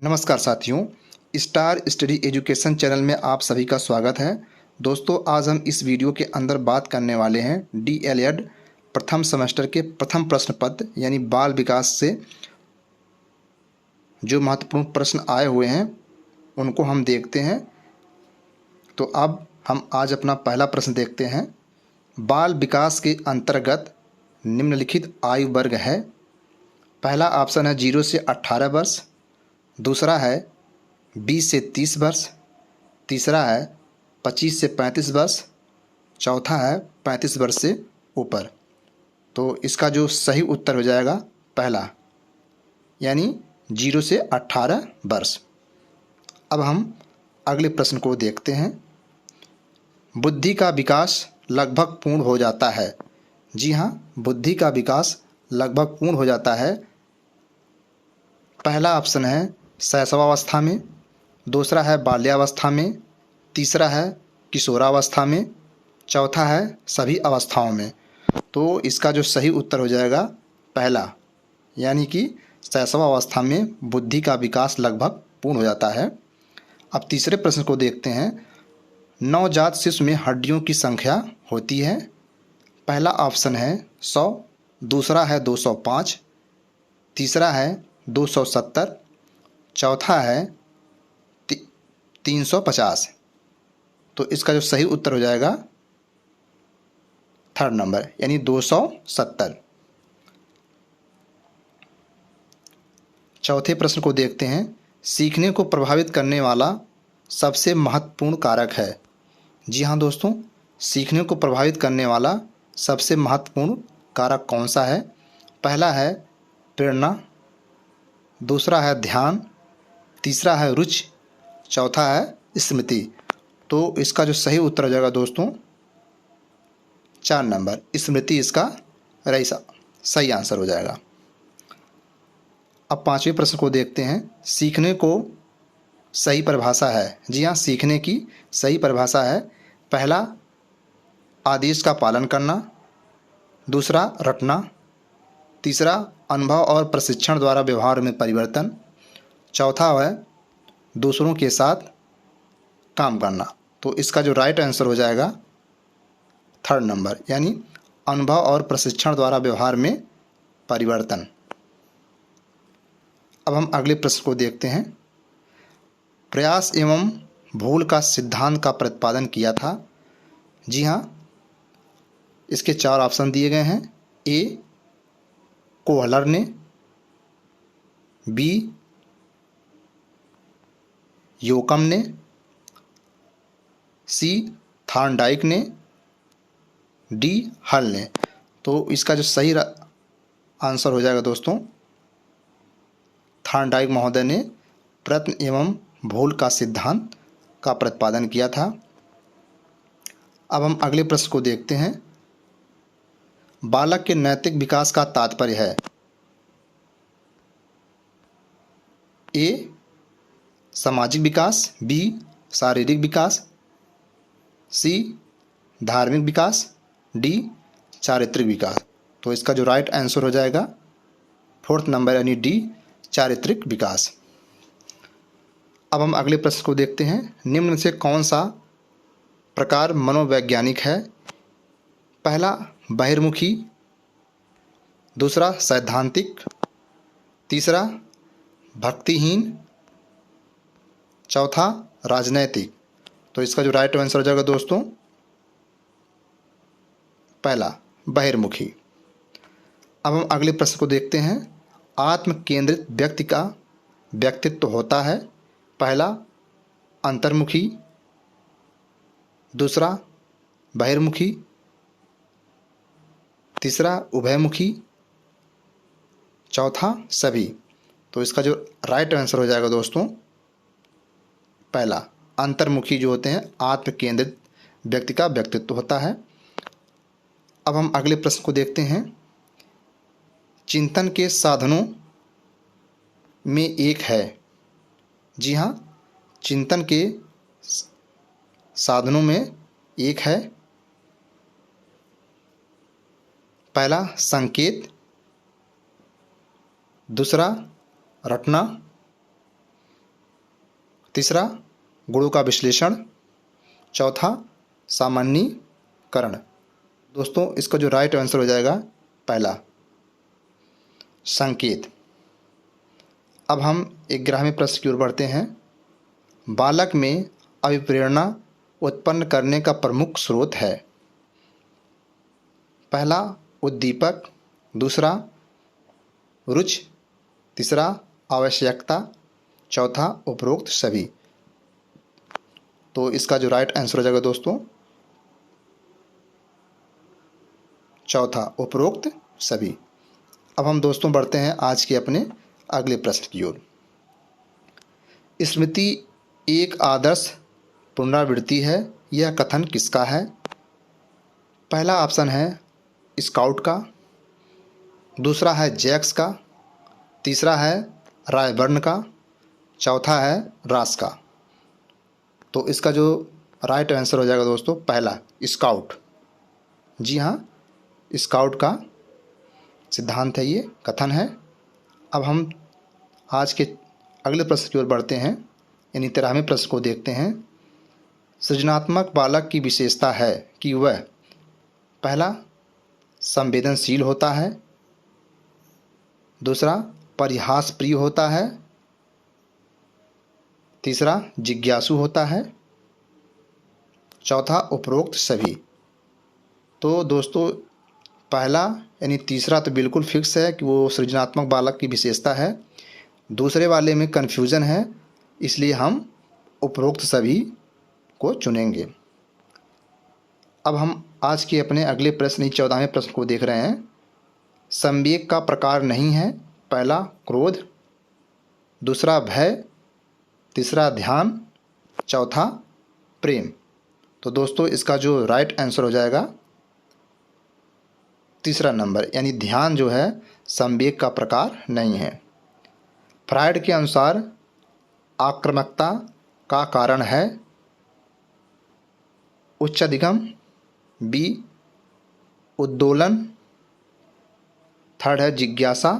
नमस्कार साथियों, star study education channel में आप सभी का स्वागत है। दोस्तों, आज हम इस वीडियो के अंदर बात करने वाले हैं डीएलएड प्रथम सेमेस्टर के प्रथम प्रश्न पत्र यानी बाल विकास से जो महत्वपूर्ण प्रश्न आए हुए हैं उनको हम देखते हैं। तो अब हम आज अपना पहला प्रश्न देखते हैं। बाल विकास के अंतर्गत निम्नलिखित आयु वर्ग है। पहला ऑप्शन है 0 से 18 वर्ष, दूसरा है 20 से 30 वर्ष, तीसरा है 25 से 35 वर्ष, चौथा है 35 वर्ष से ऊपर। तो इसका जो सही उत्तर हो जाएगा पहला, यानी 0 से 18 वर्ष। अब हम अगले प्रश्न को देखते हैं। बुद्धि का विकास लगभग पूर्ण हो जाता है। जी हाँ, बुद्धि का विकास लगभग पूर्ण हो जाता है। पहला ऑप्शन है शैशवावस्था में, दूसरा है बाल्यावस्था में, तीसरा है किशोरावस्था में, चौथा है सभी अवस्थाओं में। तो इसका जो सही उत्तर हो जाएगा पहला, यानी कि शैशवावस्था में बुद्धि का विकास लगभग पूर्ण हो जाता है। अब तीसरे प्रश्न को देखते हैं। नवजात शिशु में हड्डियों की संख्या होती है। पहला ऑप्शन है 100, दूसरा है 205, तीसरा है 270, चौथा है 350। तो इसका जो सही उत्तर हो जाएगा थर्ड नंबर, यानी 270। चौथे प्रश्न को देखते हैं। सीखने को प्रभावित करने वाला सबसे महत्वपूर्ण कारक है। जी हाँ दोस्तों, सीखने को प्रभावित करने वाला सबसे महत्वपूर्ण कारक कौन सा है? पहला है प्रेरणा, दूसरा है ध्यान, तीसरा है रुचि, चौथा है स्मृति। तो इसका जो सही उत्तर हो जाएगा दोस्तों 4 नंबर, स्मृति इसका सही आंसर हो जाएगा। अब पांचवें प्रश्न को देखते हैं। सीखने को सही परिभाषा है। जी हाँ, सीखने की सही परिभाषा है। पहला आदेश का पालन करना, दूसरा रटना, तीसरा अनुभव और प्रशिक्षण द्वारा व्यवहार में परिवर्तन, चौथा है दूसरों के साथ काम करना। तो इसका जो राइट आंसर हो जाएगा थर्ड नंबर, यानी अनुभव और प्रशिक्षण द्वारा व्यवहार में परिवर्तन। अब हम अगले प्रश्न को देखते हैं। प्रयास एवं भूल का सिद्धांत का प्रतिपादन किया था। जी हाँ, इसके 4 ऑप्शन दिए गए हैं। ए कोहलर ने, बी योकम ने, सी थार्नडाइक ने, डी हल ने। तो इसका जो सही आंसर हो जाएगा दोस्तों थार्नडाइक महोदय ने प्रयत्न एवं भूल का सिद्धांत का प्रतिपादन किया था। अब हम अगले प्रश्न को देखते हैं। बालक के नैतिक विकास का तात्पर्य है। ए सामाजिक विकास, बी शारीरिक विकास, सी धार्मिक विकास, डी चारित्रिक विकास। तो इसका जो राइट आंसर हो जाएगा फोर्थ नंबर, यानी डी चारित्रिक विकास। अब हम अगले प्रश्न को देखते हैं। निम्न से कौन सा प्रकार मनोवैज्ञानिक है? पहला बहिर्मुखी, दूसरा सैद्धांतिक, तीसरा भक्तिहीन, चौथा राजनैतिक। तो इसका जो राइट आंसर हो जाएगा दोस्तों पहला बहिर्मुखी। अब हम अगले प्रश्न को देखते हैं। आत्म केंद्रित व्यक्ति का व्यक्तित्व होता है। पहला अंतर्मुखी, दूसरा बहिर्मुखी, तीसरा उभयमुखी, चौथा सभी। तो इसका जो राइट आंसर हो जाएगा दोस्तों पहला अंतर्मुखी, जो होते हैं आत्म केंद्रित व्यक्ति का व्यक्तित्व होता है। अब हम अगले प्रश्न को देखते हैं। चिंतन के साधनों में एक है। जी हाँ, चिंतन के साधनों में एक है। पहला संकेत, दूसरा रटना, तीसरा गुणों का विश्लेषण, चौथा सामान्यीकरण। दोस्तों इसका जो राइट आंसर हो जाएगा पहला संकेत। अब हम 11वें प्रश्न की ओर बढ़ते हैं। बालक में अभिप्रेरणा उत्पन्न करने का प्रमुख स्रोत है। पहला उद्दीपक, दूसरा रुचि, तीसरा आवश्यकता, चौथा उपरोक्त सभी। तो इसका जो राइट आंसर हो जाएगा दोस्तों चौथा उपरोक्त सभी। अब हम दोस्तों बढ़ते हैं आज के अपने अगले प्रश्न की ओर। स्मृति एक आदर्श पुनरावृत्ति है, यह कथन किसका है? पहला ऑप्शन है स्काउट का, दूसरा है जैक्स का, तीसरा है रायबर्न का, चौथा है रास का। तो इसका जो राइट आंसर हो जाएगा दोस्तों पहला स्काउट। जी हाँ, स्काउट का सिद्धांत है, ये कथन है। अब हम आज के अगले प्रश्न की ओर बढ़ते हैं, यानी 13वें प्रश्न को देखते हैं। सृजनात्मक बालक की विशेषता है कि वह पहला संवेदनशील होता है, दूसरा परिहास प्रिय होता है, तीसरा जिज्ञासु होता है, चौथा उपरोक्त सभी। तो दोस्तों पहला यानी तीसरा तो बिल्कुल फिक्स है कि वो सृजनात्मक बालक की विशेषता है। दूसरे वाले में कन्फ्यूज़न है, इसलिए हम उपरोक्त सभी को चुनेंगे। अब हम आज के अपने अगले प्रश्न 14वें प्रश्न को देख रहे हैं। संवेग का प्रकार नहीं है, पहला क्रोध, दूसरा भय, तीसरा ध्यान, चौथा प्रेम। तो दोस्तों इसका जो राइट आंसर हो जाएगा तीसरा नंबर, यानी ध्यान जो है संवेग का प्रकार नहीं है। फ्रायड के अनुसार आक्रामकता का कारण है उच्चाधिगम, बी उद्दोलन, थर्ड है जिज्ञासा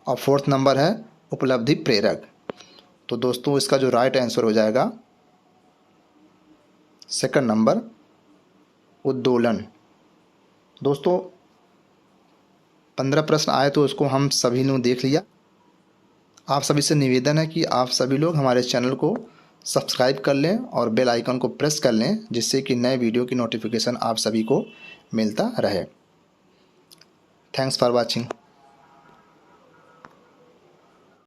और फोर्थ नंबर है उपलब्धि प्रेरक। तो दोस्तों इसका जो राइट आंसर हो जाएगा सेकंड नंबर उद्दोलन। दोस्तों 15 प्रश्न आए तो उसको हम सभी ने देख लिया। आप सभी से निवेदन है कि आप सभी लोग हमारे चैनल को सब्सक्राइब कर लें और बेल आइकन को प्रेस कर लें, जिससे कि नए वीडियो की नोटिफिकेशन आप सभी को मिलता रहे। Thanks for watching.